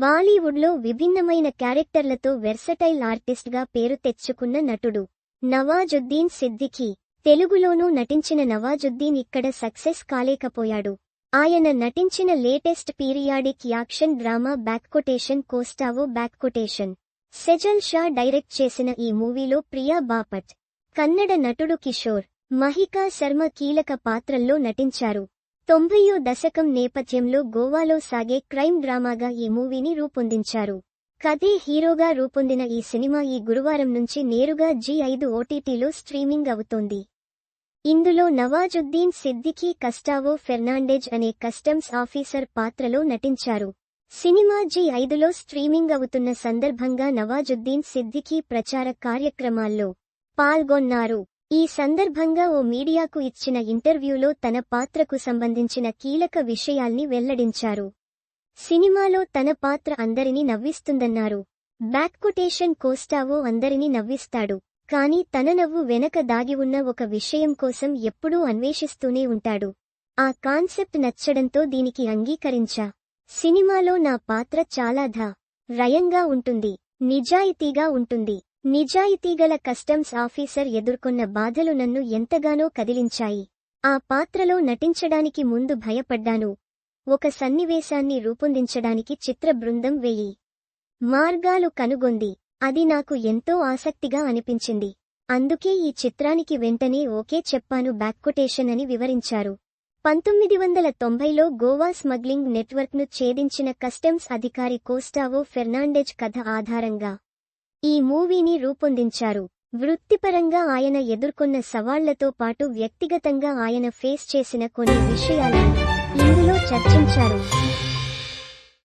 బాలీవుడ్లో విభిన్నమైన క్యారెక్టర్లతో వెర్సటైల్ ఆర్టిస్ట్గా పేరు తెచ్చుకున్న నటుడు నవాజుద్దీన్ సిద్దికీ. తెలుగులోనూ నటించిన నవాజుద్దీన్ ఇక్కడ సక్సెస్ కాలేకపోయాడు. ఆయన నటించిన లేటెస్ట్ పీరియాడిక్ యాక్షన్ డ్రామా కోస్టావో సెజల్ షా డైరెక్ట్ చేసిన ఈ మూవీలో ప్రియా బాపట్, కన్నడ నటుడు కిషోర్, మహికా శర్మ కీలక పాత్రల్లో నటించారు. 90వ దశకం నేపథ్యంలో గోవాలో సాగే క్రైమ్ డ్రామాగా ఈ మూవీని రూపొందించారు. కథే హీరోగా రూపొందిన ఈ సినిమా ఈ గురువారం నుంచి నేరుగా జీ5 ఓటీటీలో స్ట్రీమింగ్ అవుతోంది. ఇందులో నవాజుద్దీన్ సిద్దికీ కస్టావో ఫెర్నాండెజ్ అనే కస్టమ్స్ ఆఫీసర్ పాత్రలో నటించారు. సినిమా జీ5లో స్ట్రీమింగ్ అవుతున్న సందర్భంగా నవాజుద్దీన్ సిద్దికీ ప్రచార కార్యక్రమాల్లో పాల్గొన్నారు. ఈ సందర్భంగా ఓ మీడియాకు ఇచ్చిన ఇంటర్వ్యూలో తన పాత్రకు సంబంధించిన కీలక విషయాల్ని వెల్లడించారు. సినిమాలో తన పాత్ర అందరినీ నవ్విస్తుందన్నారు. కోస్టావో అందరినీ నవ్విస్తాడు, కానీ తన నవ్వు వెనక దాగి ఉన్న ఒక విషయం కోసం ఎప్పుడూ అన్వేషిస్తూనే ఉంటాడు. ఆ కాన్సెప్ట్ నచ్చడంతో దీనికి అంగీకరించా. సినిమాలో నా పాత్ర చాలా రయంగా ఉంటుంది, నిజాయితీగా ఉంటుంది. నిజాయితీగల కస్టమ్స్ ఆఫీసర్ ఎదుర్కొన్న బాధలు నన్ను ఎంతగానో కదిలించాయి. ఆ పాత్రలో నటించడానికి ముందు భయపడ్డాను. ఒక సన్నివేశాన్ని రూపొందించడానికి చిత్ర బృందం 1000 మార్గాలు కనుగొంది. అది నాకు ఎంతో ఆసక్తిగా అనిపించింది. అందుకే ఈ చిత్రానికి వెంటనే ఓకే చెప్పాను అని వివరించారు. 1990లో గోవా స్మగ్లింగ్ నెట్వర్క్ను ఛేదించిన కస్టమ్స్ అధికారి కోస్టావో ఫెర్నాండెజ్ కథ ఆధారంగా ఈ మూవీని రూపొందించారు. వృత్తిపరంగా ఆయన ఎదుర్కొన్న సవాళ్లతో పాటు వ్యక్తిగతంగా ఆయన ఫేస్ చేసిన కొన్ని విషయాలను ఇందులో చర్చించారు.